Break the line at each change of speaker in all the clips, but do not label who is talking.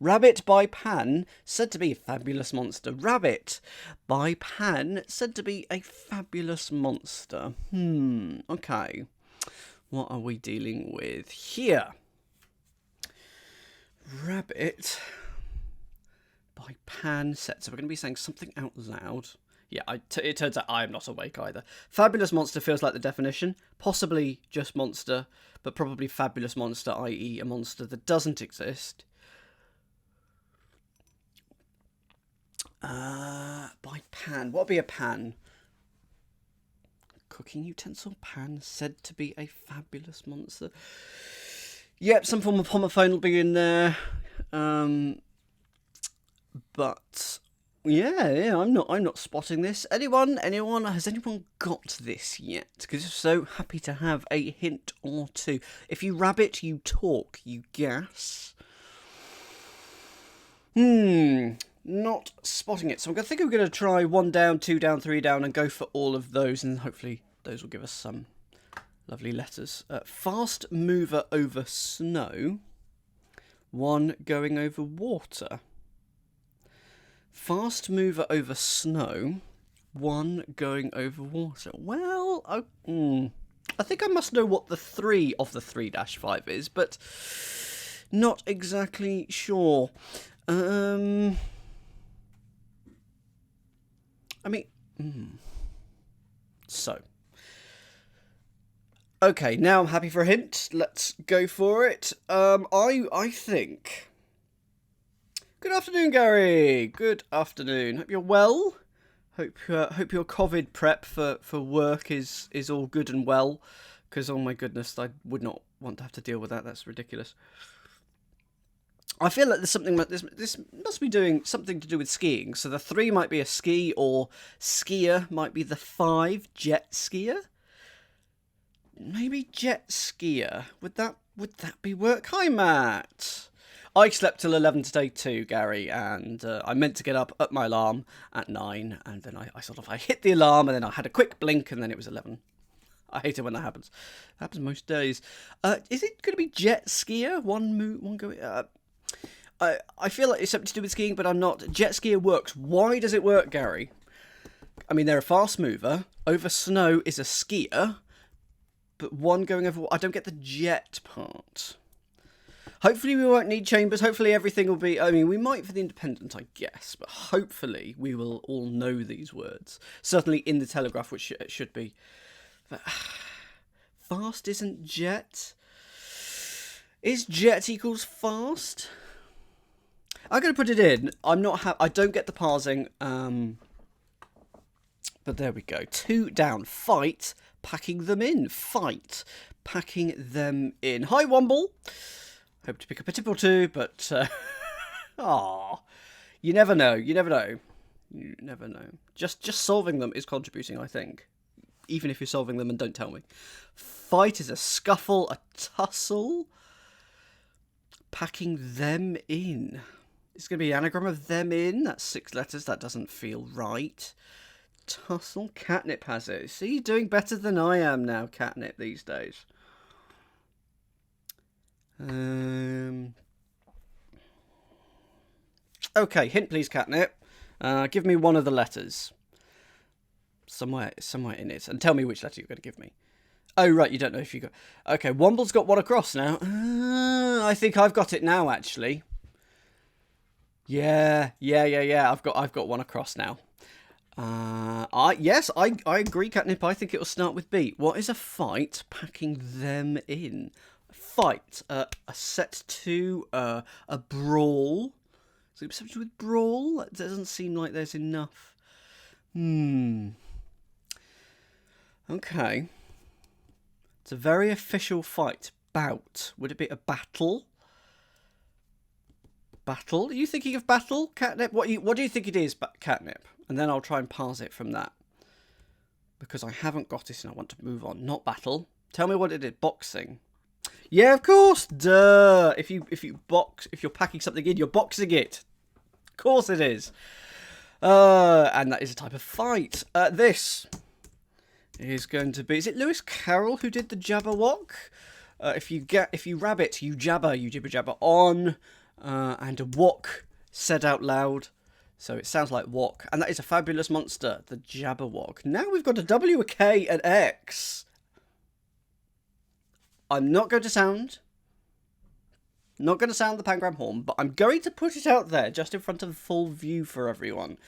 Rabbit by Pan, said to be a fabulous monster. Rabbit by Pan, said to be a fabulous monster. Okay. What are we dealing with here? Rabbit by Pan said. So we're going to be saying something out loud. Yeah, it turns out I am not awake either. Fabulous monster feels like the definition. Possibly just monster, but probably fabulous monster, i.e. a monster that doesn't exist. By Pan. What would be a pan? Cooking utensil pan, said to be a fabulous monster. Yep, some form of homophone will be in there. But yeah, I'm not spotting this. Anyone? Has anyone got this yet? Because if so, happy to have a hint or two. If you rabbit, you talk, you gas. Not spotting it. So I think we're going to try 1 down, 2 down, 3 down, and go for all of those, and hopefully those will give us some lovely letters. Fast mover over snow. 1 going over water. Fast mover over snow. 1 going over water. Well, I think I must know what the 3 of the 3-5 is, but not exactly sure. So. Okay, now I'm happy for a hint. Let's go for it. I think. Good afternoon, Gary. Good afternoon. Hope you're well. Hope your COVID prep for work is all good and well. Because oh my goodness, I would not want to have to deal with that. That's ridiculous. I feel like there's something. This must be doing something to do with skiing. So the 3 might be a ski, or skier might be the 5. Jet skier. Maybe jet skier. Would that be work? Hi, Matt. I slept till 11 today too, Gary, and I meant to get up at my alarm at 9, and then I hit the alarm, and then I had a quick blink, and then it was 11. I hate it when that happens. It happens most days. Is it going to be jet skier? One going. I feel like it's something to do with skiing, but I'm not. Jet skier works. Why does it work, Gary? I mean, they're a fast mover. Over snow is a skier, but 1 going over. I don't get the jet part. Hopefully we won't need chambers. Hopefully everything will be. I mean, we might for the Independent, I guess, but hopefully we will all know these words. Certainly in the Telegraph, which it should be. But, fast isn't jet. Is jet equals fast? I'm going to put it in. I don't get the parsing. But there we go. 2 down. Fight. Packing them in. Fight. Packing them in. Hi, Womble. Hope to pick up a tip or 2, but you never know. You never know. Just solving them is contributing, I think. Even if you're solving them and don't tell me. Fight is a scuffle, a tussle. Packing them in. It's going to be an anagram of them in. That's 6 letters. That doesn't feel right. Tussle. Catnip has it. See, you're doing better than I am now, Catnip, these days. Okay, hint please, Catnip. Give me one of the letters. Somewhere in it. And tell me which letter you're going to give me. Oh, right, you don't know if you got... Okay, Womble's got 1 across now. I think I've got it now, actually. Yeah. I've got 1 across now. Yes, I agree, Catnip. I think it will start with B. What is a fight? Packing them in. Fight. A set 2. A brawl. Is it something with brawl? It doesn't seem like there's enough. Okay. It's a very official fight. Bout. Would it be a battle? Battle? Are you thinking of battle, Catnip? What do you think it is, Catnip? And then I'll try and parse it from that. Because I haven't got it and I want to move on. Not battle. Tell me what it is. Boxing. Yeah, of course. Duh. If you're packing something in, you're boxing it. Of course it is. And that is a type of fight. This is going to be... Is it Lewis Carroll who did the Jabberwock? If you rabbit, you jabber, you jibber jabber on. and a wok said out loud. So it sounds like wok. And that is a fabulous monster, the Jabberwock. Now we've got a W, a K, an X. I'm not going to sound the pangram horn, but I'm going to put it out there just in front of full view for everyone.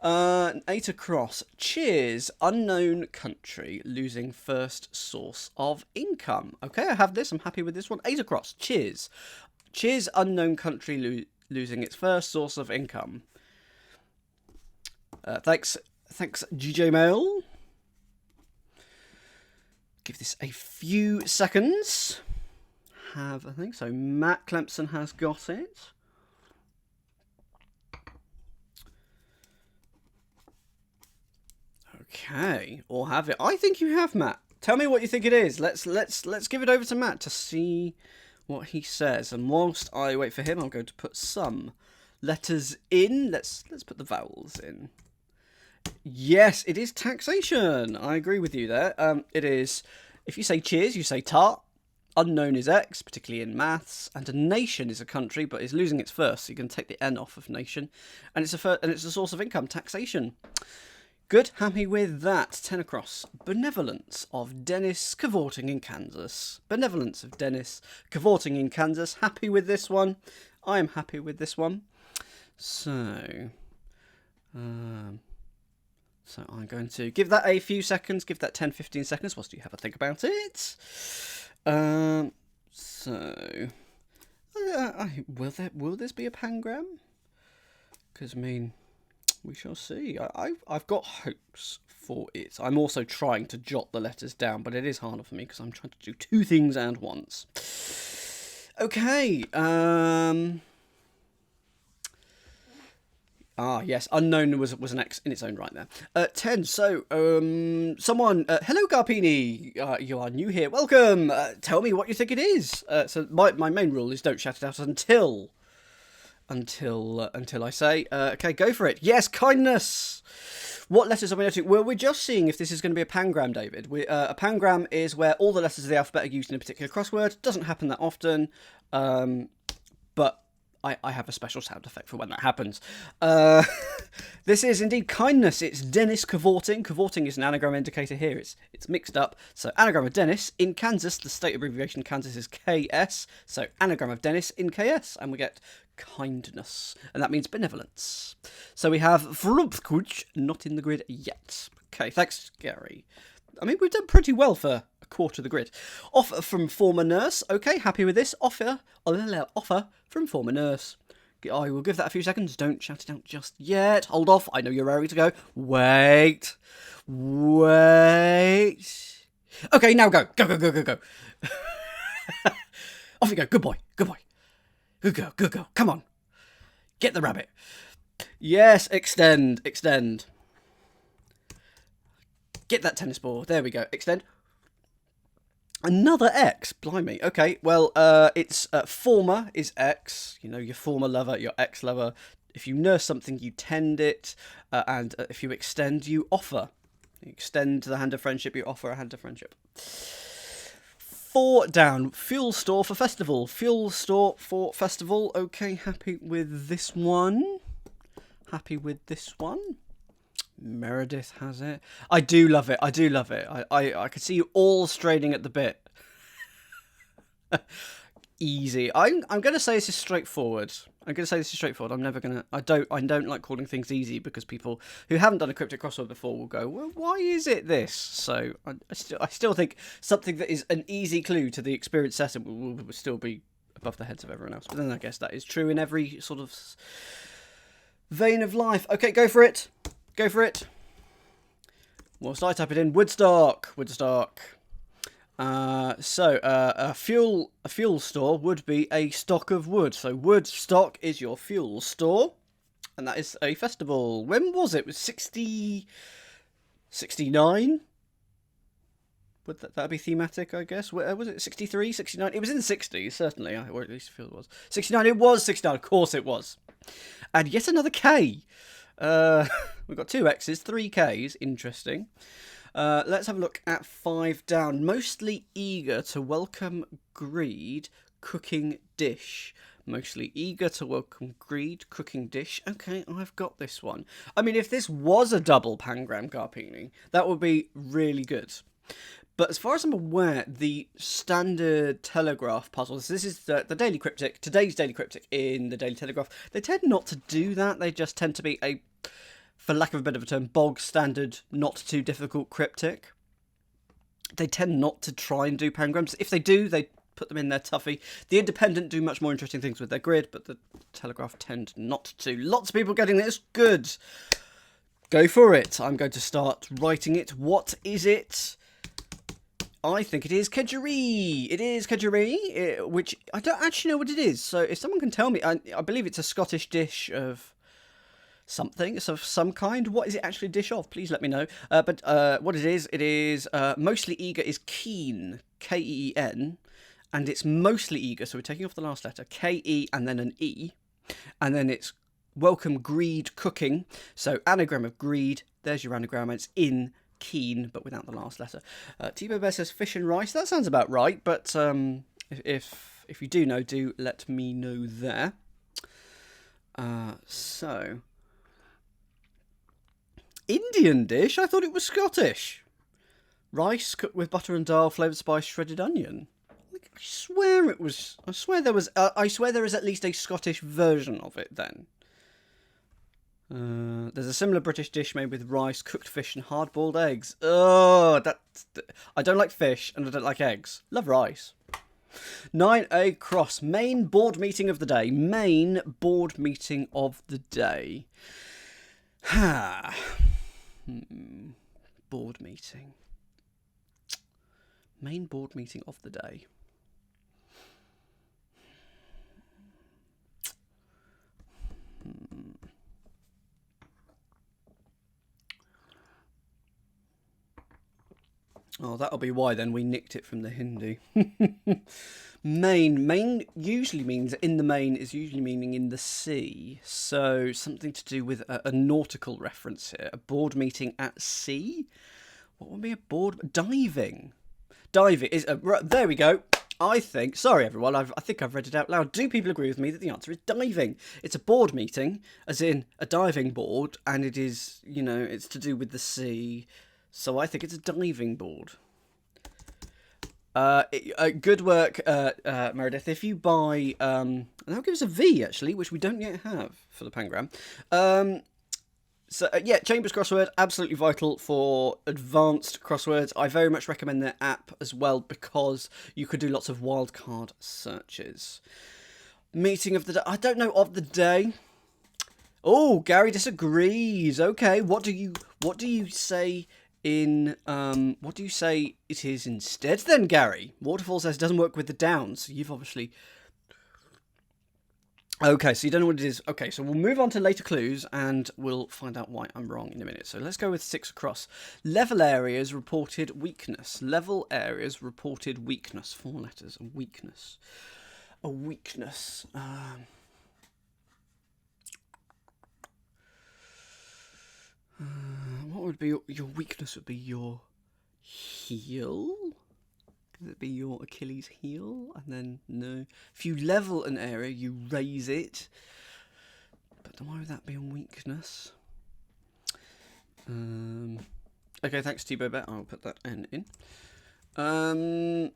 8 across. Cheers. Unknown country losing first source of income. Okay, I have this. I'm happy with this one. 8 across. Cheers. Cheers. Unknown country losing its first source of income. Thanks, GJ Mail. Give this a few seconds. I think so. Matt Clemson has got it. Okay, or have it. I think you have, Matt. Tell me what you think it is. Let's give it over to Matt to see what he says. And whilst I wait for him, I'm going to put some letters in. Let's put the vowels in. Yes, it is taxation. I agree with you there. It is. If you say cheers, you say tart. Unknown is X, particularly in maths, and a nation is a country, but is losing its first. So you can take the N off of nation, and it's a source of income, taxation. Good, happy with that. 10 across. Benevolence of Dennis cavorting in Kansas. Benevolence of Dennis cavorting in Kansas. Happy with this one. I am happy with this one. So I'm going to give that a few seconds. Give that 10-15 seconds whilst you have a think about it. Will this be a pangram? Because, I mean, we shall see. I've got hopes for it. I'm also trying to jot the letters down, but it is harder for me because I'm trying to do two things at once. Okay. Yes, unknown was an X in its own right there. 10, so, someone, hello Garpini, you are new here, welcome, tell me what you think it is. So my main rule is don't shout it out until I say, okay, go for it. Yes, kindness. What letters are we noting? Well, we're just seeing if this is going to be a pangram, David. A pangram is where all the letters of the alphabet are used in a particular crossword. Doesn't happen that often, but I have a special sound effect for when that happens. This is indeed kindness. It's Dennis cavorting. Cavorting is an anagram indicator here. It's mixed up. So anagram of Dennis in Kansas. The state abbreviation Kansas is KS. So anagram of Dennis in KS. And we get kindness. And that means benevolence. So we have Vrubkuch not in the grid yet. Okay, thanks, Gary. I mean, we've done pretty well for a quarter of the grid. Offer from former nurse. Okay, happy with this. Offer from former nurse. I will give that a few seconds. Don't shout it out just yet. Hold off. I know you're ready to go. Wait. Okay, now go. Go. Off you go. Good boy. Good girl. Come on. Get the rabbit. Yes, extend. Get that tennis ball. There we go. Extend. Another X. Blimey. Okay, well, it's former is X. You know, your former lover, your ex-lover. If you nurse something, you tend it. And if you extend, you offer. You extend the hand of friendship, you offer a hand of friendship. 4 down. Fuel store for festival. Okay, happy with this one. Meredith has it. I do love it. I could see you all straining at the bit. Easy. I'm going to say this is straightforward. I'm never going to... I don't like calling things easy because people who haven't done a cryptic crossword before will go, well, why is it this? So I still think something that is an easy clue to the experienced session will still be above the heads of everyone else. But then I guess that is true in every sort of vein of life. Okay, go for it. Whilst I type it in, Woodstock. A fuel store would be a stock of wood. So Woodstock is your fuel store, and that is a festival. When was it? It was 69? Would that be thematic, I guess? Was it 63, 69? It was in the 60s, certainly, or at least I feel it was. 69, it was 69, of course it was. And yet another K. We've got 2 X's, 3 K's, interesting. Let's have a look at 5 down. Mostly eager to welcome greed, cooking dish. Mostly eager to welcome greed, cooking dish. Okay, I've got this one. I mean, if this was a double pangram carpini, that would be really good. But as far as I'm aware, the standard Telegraph puzzles, this is the Daily Cryptic, today's Daily Cryptic in the Daily Telegraph, they tend not to do that. They just tend to be a, for lack of a better term, bog standard, not too difficult cryptic. They tend not to try and do pangrams. If they do, they put them in their toughie. The Independent do much more interesting things with their grid, but the Telegraph tend not to. Lots of people getting this. Good. Go for it. I'm going to start writing it. What is it? I think it is kedgeree. It is kedgeree, which I don't actually know what it is. So if someone can tell me, I believe it's a Scottish dish of something. It's of some kind. What is it actually a dish of? Please let me know. But what it is mostly eager is keen, K-E-E-N, and it's mostly eager. So we're taking off the last letter, K-E and then an E, and then it's welcome greed cooking. So anagram of greed. There's your anagram. And it's in keen, but without the last letter. T-Bo Bear says fish and rice. That sounds about right, but if you do know, do let me know there. So Indian dish? I thought it was Scottish. Rice cooked with butter and dal, flavoured spice, shredded onion. I swear it was. I swear there was. I swear there is at least a Scottish version of it. Then there's a similar British dish made with rice, cooked fish, and hard-boiled eggs. Oh, I don't like fish and I don't like eggs. Love rice. 9A cross. Main board meeting of the day. Main board meeting of the day. Board meeting. Main board meeting of the day. Oh, that'll be why then we nicked it from the Hindi. Main usually means, in the main is usually meaning in the sea. So something to do with a nautical reference here. A board meeting at sea? What would be a board? Diving. Diving is, there we go. I think, sorry everyone, I think I've read it out loud. Do people agree with me that the answer is diving? It's a board meeting, as in a diving board, and it is, it's to do with the sea. So I think it's a diving board. Good work, Meredith. If you buy, that'll give us a V actually, which we don't yet have for the pangram. Yeah, Chambers Crossword, absolutely vital for advanced crosswords. I very much recommend their app as well because you could do lots of wildcard searches. Meeting of the day. I don't know of the day. Oh, Gary disagrees. Okay, what do you say? What do you say it is instead then, Gary? Waterfall says it doesn't work with the downs. You've obviously... Okay, so you don't know what it is. Okay, so we'll move on to later clues and we'll find out why I'm wrong in a minute. So let's go with 6 across. Level areas reported weakness. Level areas reported weakness. 4 letters. A weakness. A weakness. What would be your weakness? Would be your heel? Could it be your Achilles heel? And then, no. If you level an area, you raise it. But why would that be a weakness? Okay, thanks, T-Bo Bet. I'll put that N in. Oh,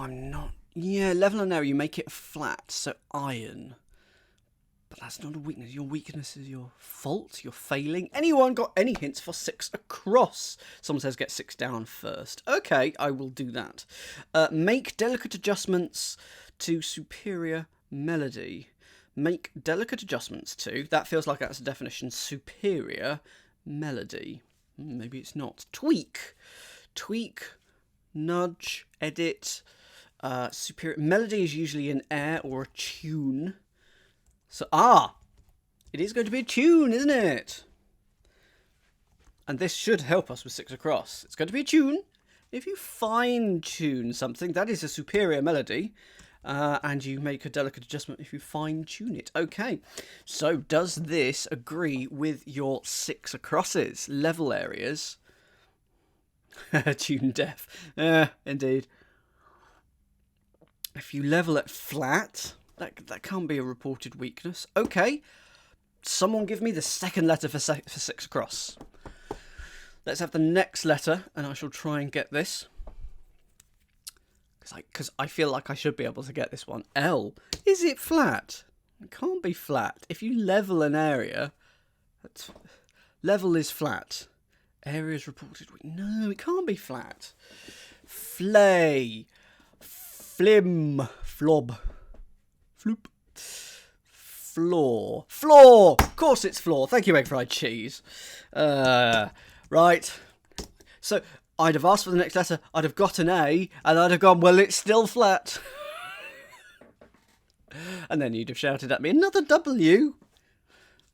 I'm not... Yeah, level an area, you make it flat. So iron. But that's not a weakness. Your weakness is your fault. You're failing. Anyone got any hints for 6 across? Someone says get 6 down first. Okay, I will do that. Make delicate adjustments to superior melody. Make delicate adjustments to. That feels like that's a definition. Superior melody. Maybe it's not. Tweak. Tweak. Nudge. Edit. Superior melody is usually an air or a tune. So, it is going to be a tune, isn't it? And this should help us with 6 across. It's going to be a tune. If you fine-tune something, that is a superior melody. And you make a delicate adjustment if you fine-tune it. Okay, so does this agree with your 6 acrosses? Level areas. Tune deaf. Indeed. If you level it flat... That can't be a reported weakness. Okay. Someone give me the second letter for 6 across. Let's have the next letter, and I shall try and get this. Because I feel like I should be able to get this one. L. Is it flat? It can't be flat. If you level an area, level is flat. Area is reported weak. No, it can't be flat. Flay. Flim. Flob. Floop. Floor. Floor! Of course it's floor. Thank you, egg fried cheese. Right. So, I'd have asked for the next letter, I'd have got an A, and I'd have gone, well, it's still flat. And then you'd have shouted at me, another W.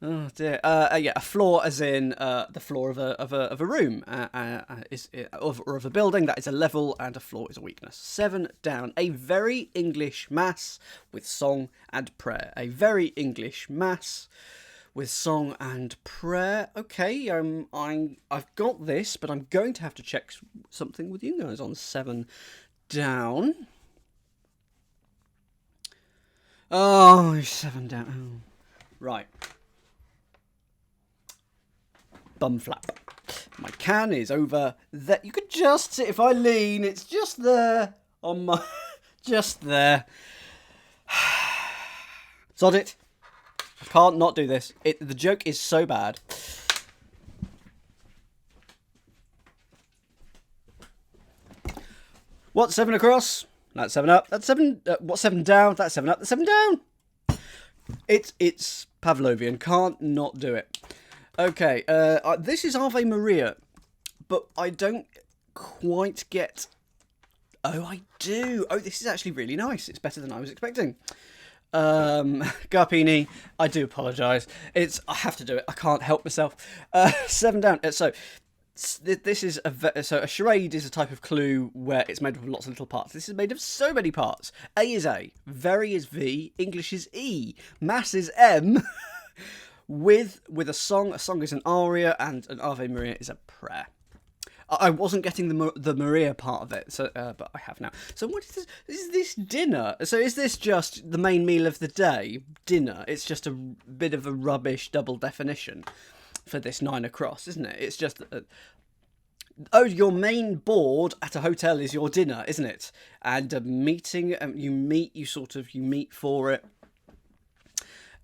Oh dear. Yeah, a floor as in the floor of a room or of a building. That is a level, and a floor is a weakness. 7 down. A very English mass with song and prayer. A very English mass with song and prayer. Okay, I've got this, but I'm going to have to check something with you guys on 7 down. Oh, 7 down. Oh. Right. Bum flap. My can is over there. You could just see, if I lean, it's just there on my, just there. Sod it. I can't not do this. The joke is so bad. What, 7 across? That's 7 up. That's 7. What, 7 down? That's 7 up. That's 7 down. It's Pavlovian. Can't not do it. Okay, this is Ave Maria, but I don't quite get... Oh, I do. Oh, this is actually really nice. It's better than I was expecting. Garpini, I do apologise. I have to do it. I can't help myself. 7 down. So this is a charade is a type of clue where it's made up of lots of little parts. This is made of so many parts. A is A, very is V, English is E, Mass is M. With a song is an aria, and an Ave Maria is a prayer. I wasn't getting the Maria part of it, so but I have now. So what is this? Is this dinner? So is this just the main meal of the day? Dinner? It's just a bit of a rubbish double definition for this 9 across, isn't it? It's just oh, your main board at a hotel is your dinner, isn't it? And a meeting, you meet for it.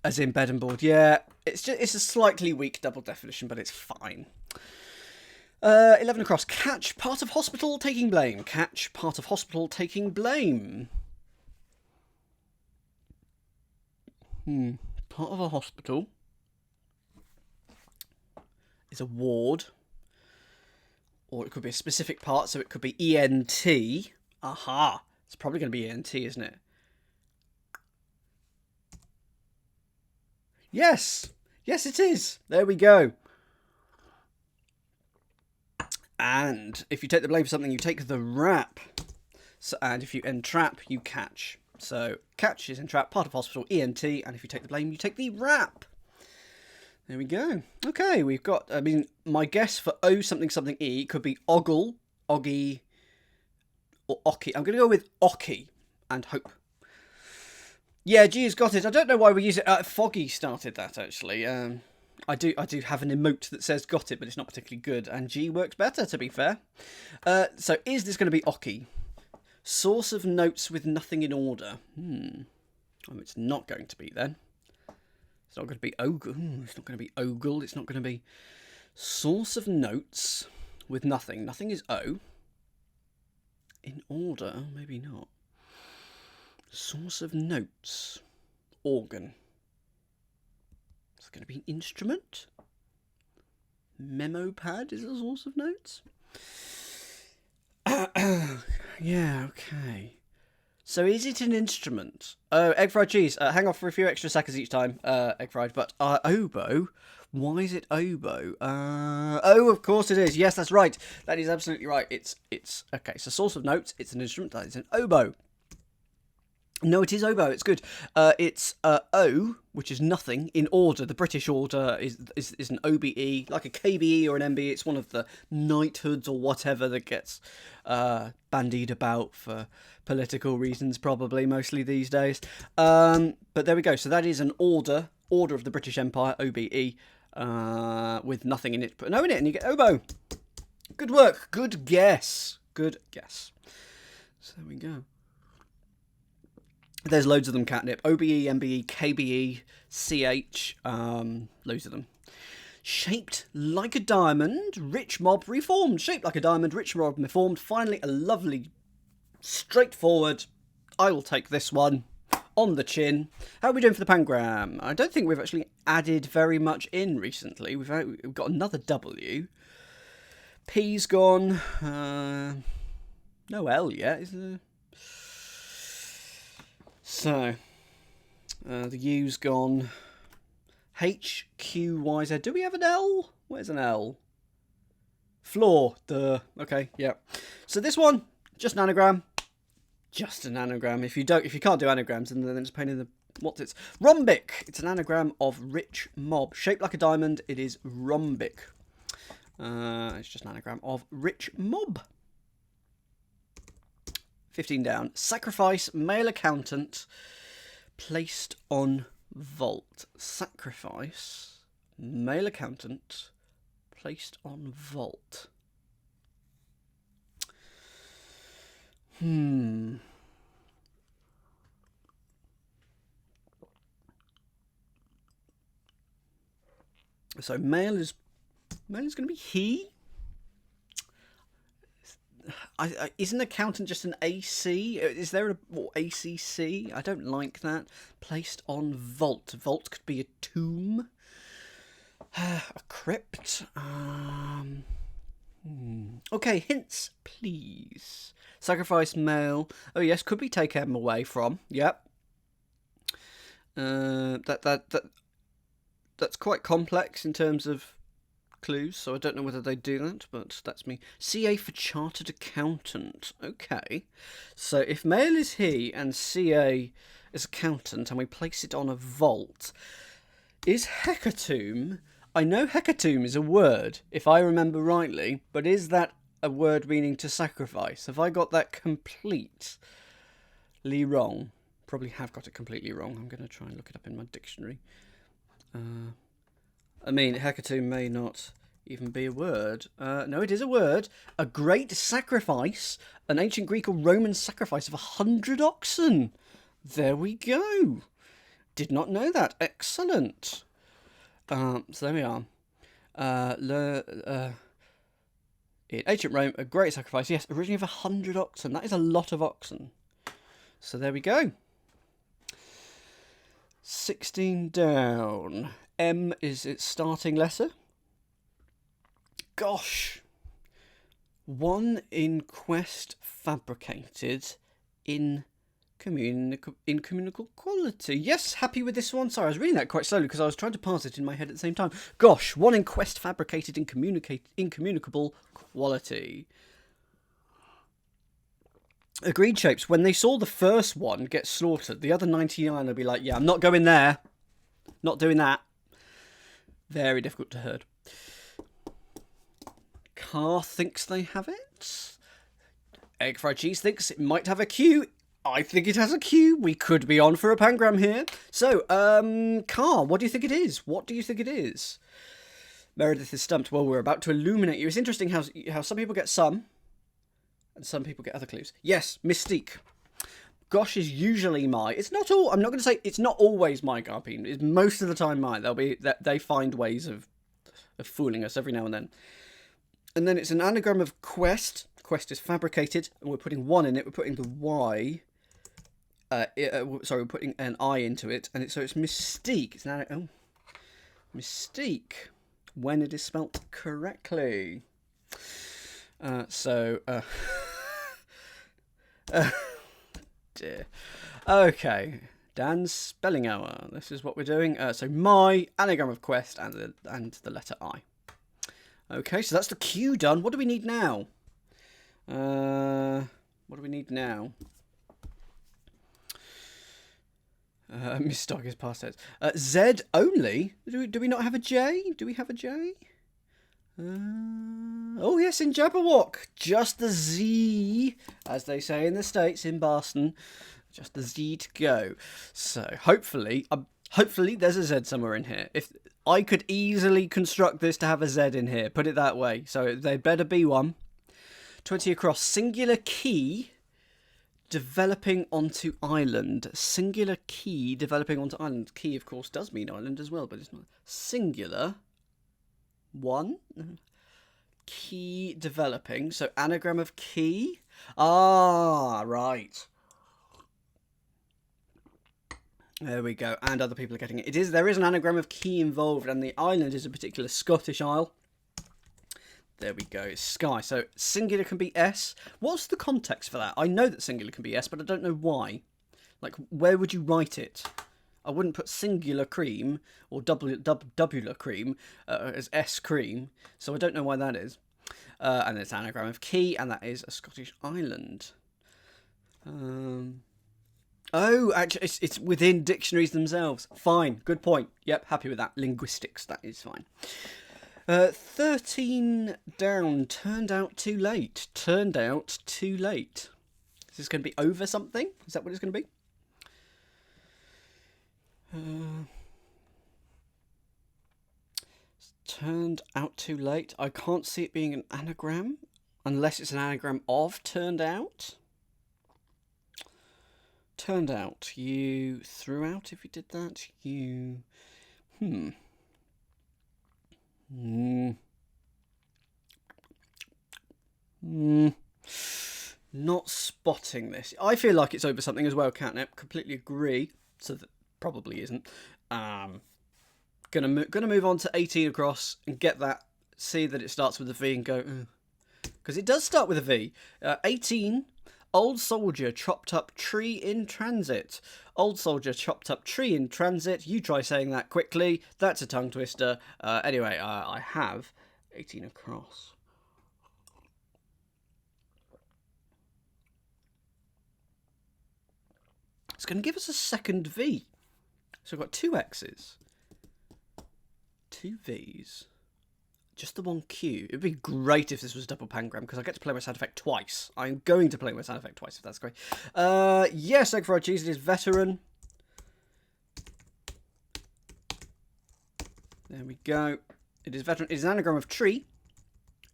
As in bed and board, yeah. It's a slightly weak double definition, but it's fine. 11 across. Catch part of hospital taking blame. Catch part of hospital taking blame. Part of a hospital is a ward, or it could be a specific part, so it could be ENT. Aha! It's probably going to be ENT, isn't it? Yes! Yes, it is! There we go. And if you take the blame for something, you take the rap. So, and if you entrap, you catch. So, catch is entrap, part of hospital, ENT, and if you take the blame, you take the rap. There we go. Okay, we've got, my guess for O something something E could be ogle, oggy, or ocky. I'm going to go with ocky and hope. Yeah, G has got it. I don't know why we use it. Foggy started that, actually. I do have an emote that says got it, but it's not particularly good. And G works better, to be fair. So is this going to be ocky? Source of notes with nothing in order. Oh, it's not going to be, then. It's not going to be ogle. It's not going to be ogle. It's not going to be source of notes with nothing. Nothing is O. In order? Maybe not. Source of notes. Organ. It's going to be an instrument. Memo pad is a source of notes. Yeah, okay. So is it an instrument? Oh, egg fried cheese. Hang off for a few extra seconds each time. Egg fried. But oboe? Why is it oboe? Oh, of course it is. Yes, that's right. That is absolutely right. It's okay. So source of notes. It's an instrument. That is an oboe. No, it is oboe. It's good. It's O, which is nothing, in order. The British order is an OBE, like a KBE or an MBE. It's one of the knighthoods or whatever that gets bandied about for political reasons, probably, mostly these days. But there we go. So that is an order of the British Empire, OBE, with nothing in it. Put an O in it and you get oboe. Good work. Good guess. Good guess. So there we go. There's loads of them, Catnip. OBE, MBE, KBE, CH, loads of them. Shaped like a diamond, rich mob reformed. Shaped like a diamond, rich mob reformed. Finally, a lovely, straightforward, I will take this one, on the chin. How are we doing for the pangram? I don't think we've actually added very much in recently. We've got another W. P's gone. No L yet, is there? So, the U's gone. H, Q, Y, Z. Do we have an L? Where's an L? Floor. Okay, yeah. So this one, just an anagram. Just an anagram. If you can't do anagrams, then it's a pain in the what's it? Rhombic. It's an anagram of rich mob. Shaped like a diamond, it is rhombic. It's just an anagram of rich mob. 15 down. Sacrifice, male accountant, placed on vault. Sacrifice, male accountant, placed on vault. So male is going to be he. Isn't accountant just an AC? Is there a ACC? I don't like that. Placed on vault. Vault could be a tomb, a crypt. Okay, hints, please. Sacrifice male. Oh yes, could be take him away from. Yep. That's quite complex in terms of clues, so I don't know whether they do that, but that's me. CA for chartered accountant. Okay, so if male is he and CA is accountant, and we place it on a vault, is hecatomb? I know hecatomb is a word, if I remember rightly, but is that a word meaning to sacrifice? Have I got that completely wrong? Probably have got it completely wrong. I'm going to try and look it up in my dictionary. I mean, hecatomb may not even be a word. No, it is a word. A great sacrifice. An ancient Greek or Roman sacrifice of 100 oxen. There we go. Did not know that. Excellent. So there we are. In ancient Rome, a great sacrifice. Yes, originally of 100 oxen. That is a lot of oxen. So there we go. 16 down. M is its starting letter. Gosh. One inquest fabricated in incommunicable quality. Yes, happy with this one. Sorry, I was reading that quite slowly because I was trying to parse it in my head at the same time. Gosh, one inquest fabricated in incommunicable quality. Agreed, Shapes. When they saw the first one get slaughtered, the other 99 will be like, yeah, I'm not going there. Not doing that. Very difficult to herd. Car thinks they have it. Egg fried cheese thinks it might have a Q. I think it has a Q. We could be on for a pangram here. So, car, what do you think it is? What do you think it is? Meredith is stumped. Well, we're about to illuminate you. It's interesting how some people get some, and some people get other clues. Yes, Mystique. Gosh is usually my. It's not all. I'm not going to say it's not always my Garpine. It's most of the time mine. They find ways of fooling us every now and then. And then it's an anagram of quest. Quest is fabricated, and we're putting one in it. We're putting the Y. We're putting an I into it, and so it's Mystique. It's Mystique when it is spelt correctly. Dear. Okay, Dan's spelling hour. This is what we're doing. So my anagram of quest and the letter I. Okay, so that's the Q done. What do we need now? Miss Dog is past it. Z only? Do we not have a J? Do we have a J? Oh yes, in Jabberwock, just the Z, as they say in the States, in Boston, just the Z to go. So hopefully there's a Z somewhere in here. If I could easily construct this to have a Z in here, put it that way. So there better be one. 20 across, singular key. Developing onto island. Singular key developing onto island. Key, of course, does mean island as well, but it's not. Singular. One. Key developing. So anagram of key. Ah, right. There we go. And other people are getting it. There is an anagram of key involved, and the island is a particular Scottish isle. There we go, it's sky. So singular can be S. What's the context for that? I know that singular can be S, but I don't know why. Like, where would you write it? I wouldn't put singular cream or doubler cream as S cream, so I don't know why that is. And it's anagram of key, and that is a Scottish island. Oh, actually, it's within dictionaries themselves. Fine, good point. Yep, happy with that. Linguistics, that is fine. 13 down. Turned out too late. Turned out too late. Is this going to be over something? Is that what it's going to be? Turned out too late. I can't see it being an anagram. Unless it's an anagram of turned out. Turned out. You threw out if you did that. You... Not spotting this. I feel like it's over something as well, Catnip. Completely agree. So that probably isn't. Gonna move on to 18 across and get that. See that it starts with a V and go, because it does start with a V. 18. Old soldier chopped up tree in transit. Old soldier chopped up tree in transit. You try saying that quickly. That's a tongue twister. Anyway, I have 18 across. It's going to give us a second V. So we've got two X's. Two V's. Just the one Q. It would be great if this was a double pangram, because I get to play my sound effect twice. I'm going to play my sound effect twice, if that's great. Yes, egg fried cheese, it is veteran. There we go. It is veteran. It is an anagram of tree,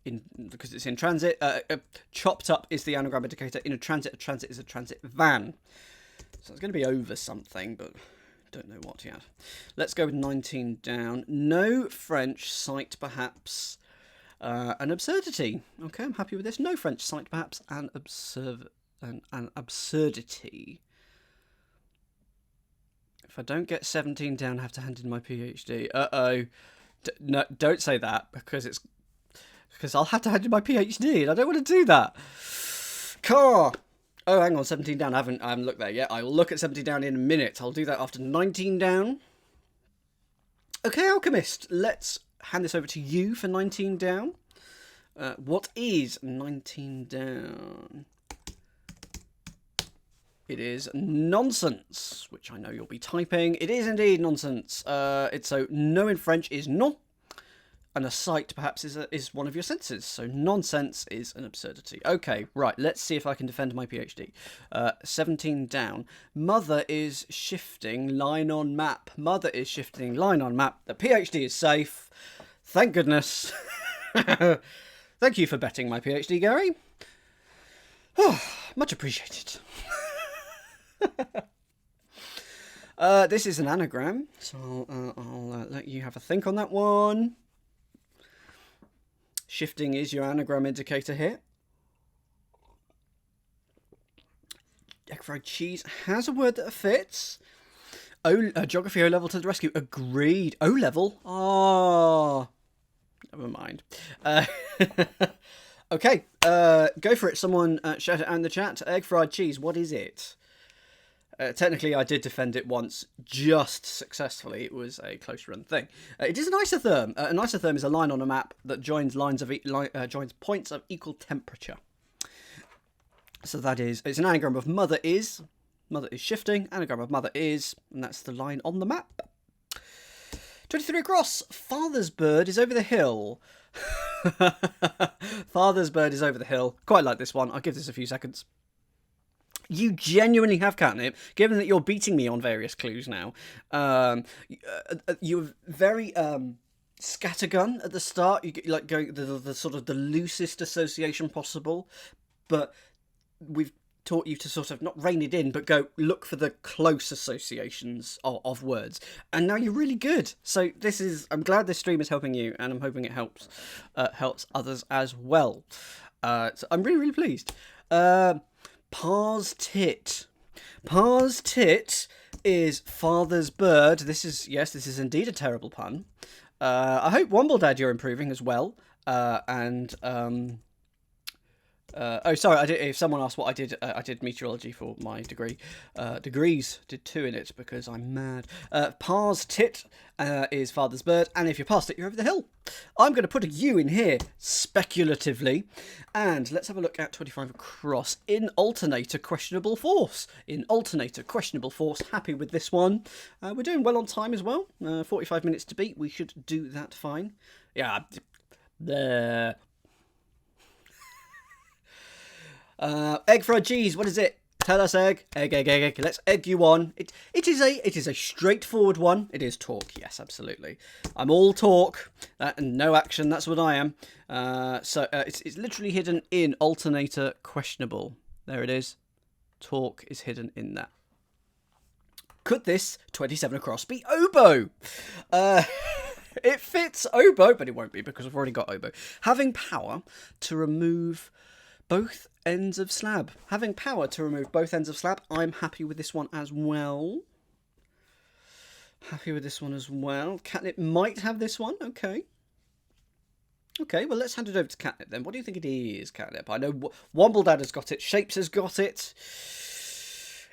because it's in transit. Chopped up is the anagram indicator. In a transit is a transit van. So it's going to be over something, but... don't know what yet. Let's go with 19 down. No French sight, perhaps. An absurdity. Okay, I'm happy with this. No French sight, perhaps. An absurdity. If I don't get 17 down, I have to hand in my PhD. Uh-oh. No, don't say that, because I'll have to hand in my PhD, and I don't want to do that. Car. Oh, hang on, 17 down. I haven't looked there yet. I will look at 17 down in a minute. I'll do that after 19 down. Okay, Alchemist. Let's hand this over to you for 19 down. What is 19 down? It is nonsense, which I know you'll be typing. It is indeed nonsense. So no in French is non. And a sight, perhaps, is one of your senses. So nonsense is an absurdity. Okay, right, let's see if I can defend my PhD. 17 down. Mother is shifting line on map. Mother is shifting line on map. The PhD is safe. Thank goodness. Thank you for betting my PhD, Gary. Oh, much appreciated. This is an anagram, so I'll let you have a think on that one. Shifting is your anagram indicator here. Egg fried cheese has a word that fits. Geography O-level to the rescue. Agreed. O-level? Oh, never mind. Okay, go for it. Someone shout it out in the chat. Egg fried cheese, what is it? Technically, I did defend it once, just successfully. It was a close run thing. It is an isotherm. An isotherm is a line on a map that joins joins points of equal temperature. So that is, it's an anagram of mother is. Mother is shifting. Anagram of mother is, and that's the line on the map. 23 across. Father's bird is over the hill. Father's bird is over the hill. Quite like this one. I'll give this a few seconds. You genuinely have catnip, given that you're beating me on various clues now. You're very scattergun at the start. You get, like, going the sort of the loosest association possible, but we've taught you to sort of not rein it in, but go look for the close associations of words. And now you're really good. So I'm glad this stream is helping you, and I'm hoping it helps others as well. So I'm really, really pleased. Pa's tit. Pa's tit is father's bird. This is indeed a terrible pun. I hope Wombledad you're improving as well. Sorry, if someone asked what I did meteorology for my degree. Degrees, did 2 in it because I'm mad. Pa's tit is father's bird, and if you're past it, you're over the hill. I'm going to put a U in here, speculatively, and let's have a look at 25 across. In alternator, questionable force. In alternator, questionable force. Happy with this one. We're doing well on time as well. 45 minutes to beat. We should do that fine. Yeah. There. Egg fried cheese, what is it? Tell us, egg. Egg. Let's egg you on. It is a straightforward one. It is talk, yes, absolutely. I'm all talk and no action. That's what I am. It's literally hidden in alternator questionable. There it is. Talk is hidden in that. Could this 27 across be oboe? It fits oboe, but it won't be because I've already got oboe. Having power to remove both ends of slab. Having power to remove both ends of slab. I'm happy with this one as well. Catnip might have this one. Okay, well, let's hand it over to Catnip then. What do you think it is, Catnip? I know Wombledad has got it. Shapes has got it.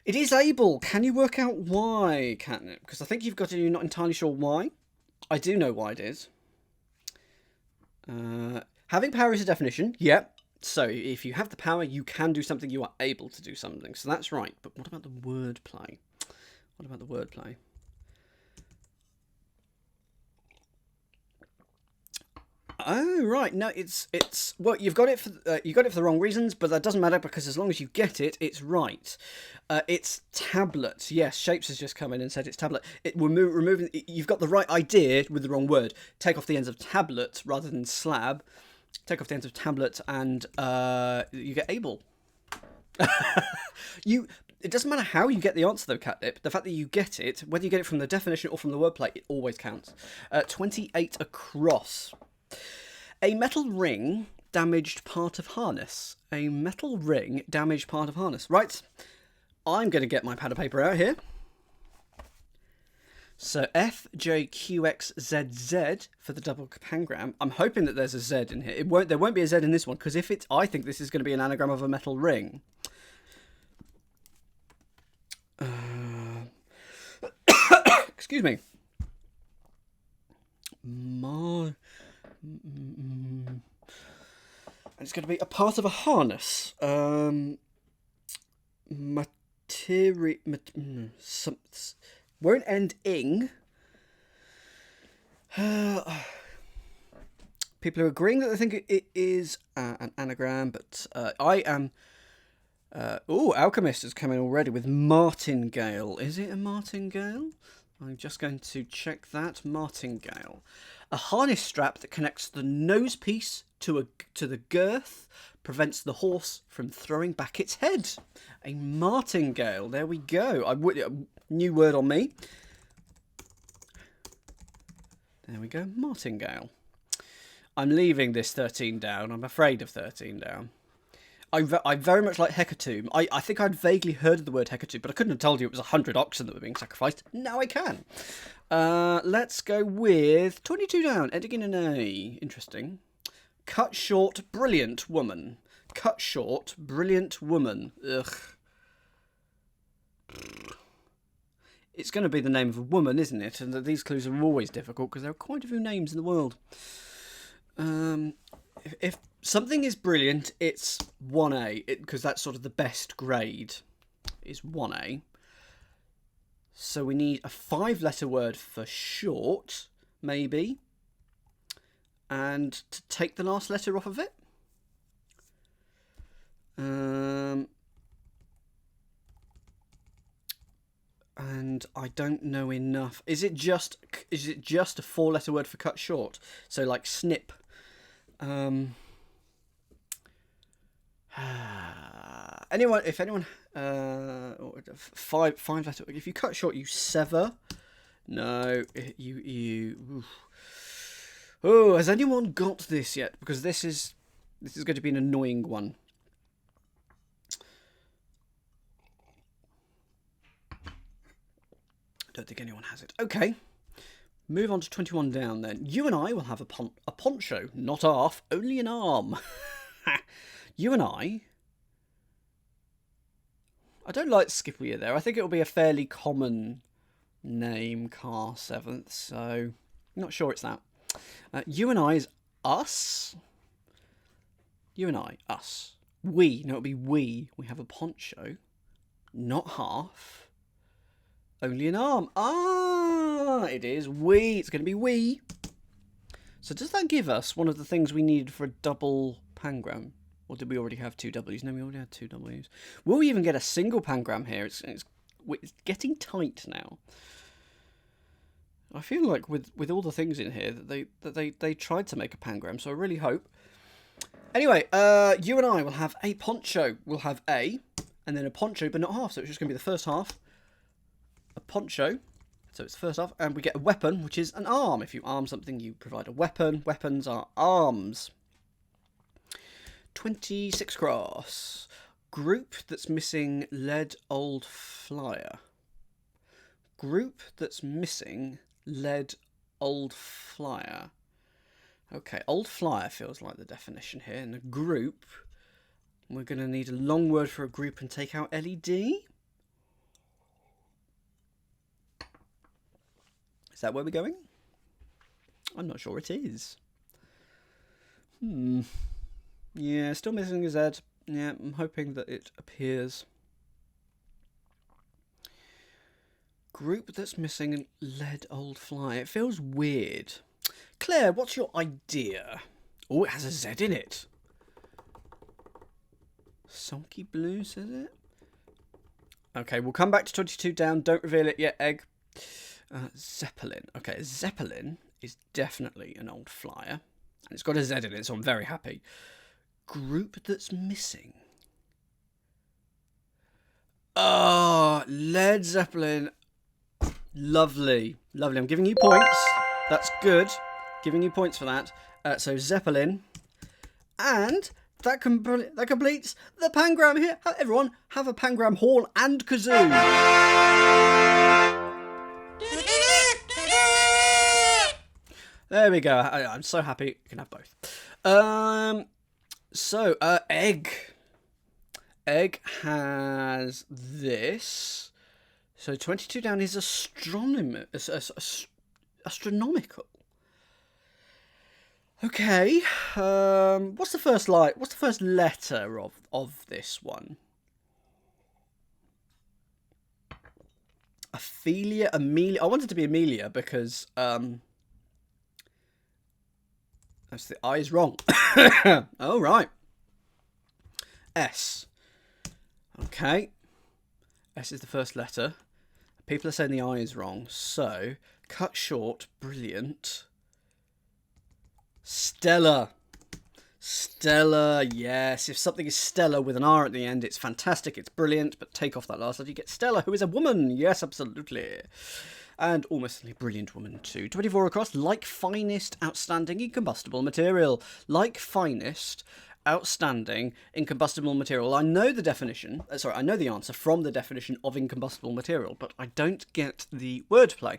It is able. Can you work out why, Catnip? Because I think you've got it, you're not entirely sure why. I do know why it is. Having power is a definition. Yep. So, if you have the power, you can do something, you are able to do something. So that's right. But what about the wordplay? Oh, right. No, it's well, you've got it for the wrong reasons, but that doesn't matter because as long as you get it, it's right. It's tablet. Yes, Shapes has just come in and said it's tablet. Removing. You've got the right idea with the wrong word. Take off the ends of tablet rather than slab. Take off the ends of tablet and you get able. It doesn't matter how you get the answer though, Catnip. The fact that you get it, whether you get it from the definition or from the wordplay, it always counts. 28 across. A metal ring damaged part of harness. A metal ring damaged part of harness. Right. I'm going to get my pad of paper out here. So FJQXZZ for the double pangram. I'm hoping that there's a Z in here. There won't be a Z in this one because I think this is going to be an anagram of a metal ring. Excuse me. And it's going to be a part of a harness. Won't end ing. People are agreeing that they think it is an anagram, but I am... Alchemist has come in already with martingale. Is it a martingale? I'm just going to check that. Martingale. A harness strap that connects the nose piece to the girth prevents the horse from throwing back its head. A martingale. There we go. New word on me. There we go. Martingale. I'm leaving this 13 down. I'm afraid of 13 down. I very much like hecatomb. I think I'd vaguely heard of the word hecatomb, but I couldn't have told you it was 100 oxen that were being sacrificed. Now I can. Let's go with 22 down. Ending in an A. Interesting. Cut short, brilliant woman. Cut short, brilliant woman. Ugh. It's going to be the name of a woman, isn't it? And these clues are always difficult because there are quite a few names in the world. If something is brilliant, it's 1A, because that's sort of the best grade, is 1A. So we need a 5-letter word for short, maybe. And to take the last letter off of it. And I don't know enough. Is it just a 4-letter word for cut short? So like snip. Anyone? If anyone, 5-letter. If you cut short, you sever. No, you. Oof. Oh, has anyone got this yet? Because this is going to be an annoying one. Don't think anyone has it. Okay. Move on to 21 down then. You and I will have a poncho. Not half, only an arm. You and I don't like Skipwea there. I think it'll be a fairly common name, Car 7th, so not sure it's that. You and I is us. You and I, us. We, no, it'll be we. We have a poncho. Not half. Only an arm. Ah, it is we. It's going to be we. So does that give us one of the things we needed for a double pangram? Or did we already have 2 W's? No, we already had 2 W's. Will we even get a single pangram here? It's getting tight now. I feel like with all the things in here that they tried to make a pangram, so I really hope. Anyway, you and I will have a poncho. We'll have a, and then a poncho, but not half. So it's just going to be the first half. A poncho, so it's the first half, and we get a weapon, which is an arm. If you arm something, you provide a weapon. Weapons are arms. 26 cross. Group that's missing lead old flyer. Group that's missing lead old flyer. Okay, old flyer feels like the definition here. And a group, we're going to need a long word for a group and take out LED. Is that where we're going? I'm not sure it is. Yeah, still missing a Z. Yeah, I'm hoping that it appears. Group that's missing an lead old fly. It feels weird. Claire, what's your idea? Oh, it has a Z in it. Sulky blue, says it. Okay, we'll come back to 22 down. Don't reveal it yet, Egg. Zeppelin. Okay, Zeppelin is definitely an old flyer. And it's got a Z in it, so I'm very happy. Group that's missing. Oh, Led Zeppelin. Lovely. Lovely. I'm giving you points. That's good. Giving you points for that. So Zeppelin. And that completes the pangram here. Everyone, have a pangram horn and kazoo. There we go. I'm so happy. You can have both. Egg. Egg has this. So 22 down is astronomical. Okay. What's the first What's the first letter of this one? Amelia. I wanted to be Amelia because that's the I is wrong. Oh, right. S. Okay. S is the first letter. People are saying the I is wrong. So, cut short. Brilliant. Stella. Stella, yes. If something is Stella with an R at the end, it's fantastic. It's brilliant. But take off that last letter. You get Stella, who is a woman. Yes, absolutely. And almost a brilliant woman too. 24 across. Like finest, outstanding, incombustible material. Like finest, outstanding, incombustible material. I know the definition. I know the answer from the definition of incombustible material, but I don't get the wordplay.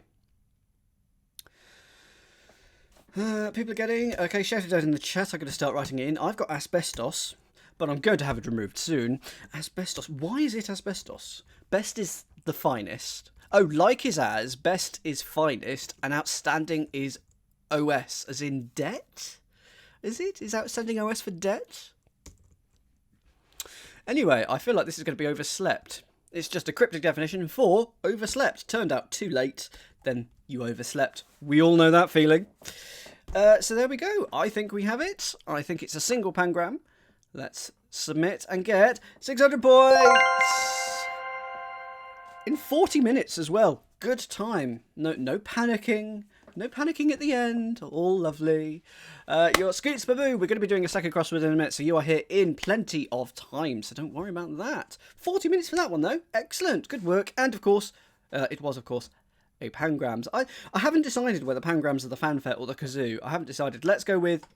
People are getting... Okay, shout it out in the chat. I'm going to start writing it in. I've got asbestos, but I'm going to have it removed soon. Asbestos. Why is it asbestos? Best is the finest. Oh, like is as, best is finest, and outstanding is OS, as in debt? Is it? Is outstanding OS for debt? Anyway, I feel like this is going to be overslept. It's just a cryptic definition for overslept. Turned out too late, then you overslept. We all know that feeling. So there we go. I think we have it. I think it's a single pangram. Let's submit and get 600 points! In 40 minutes as well. Good time. No panicking. No panicking at the end. All lovely. You're Scoots Baboo. We're going to be doing a second crossword in a minute, so you are here in plenty of time, so don't worry about that. 40 minutes for that one, though. Excellent. Good work. And, of course, it was, of course, a pangrams. I haven't decided whether pangrams are the fanfare or the kazoo. I haven't decided. Let's go with...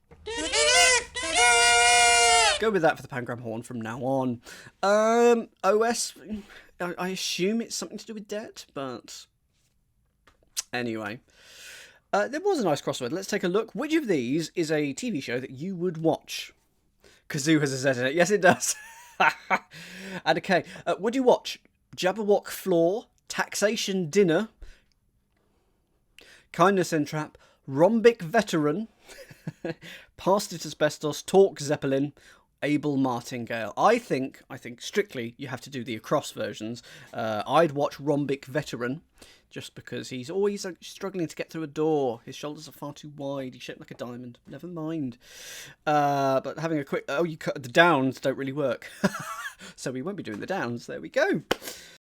Go with that for the pangram horn from now on. OS... I assume it's something to do with debt, but... Anyway... there was a nice crossword. Let's take a look. Which of these is a TV show that you would watch? Kazoo has a Z in it. Yes, it does. And okay. Would you watch Jabberwock Floor, Taxation Dinner, Kindness Entrap, Rhombic Veteran, Past It Asbestos, Talk Zeppelin, Abel Martingale? I think strictly you have to do the across versions. I'd watch Rhombic Veteran, just because he's always struggling to get through a door. His shoulders are far too wide. He's shaped like a diamond. Never mind. But having a quick... Oh, the downs don't really work. So we won't be doing the downs. There we go.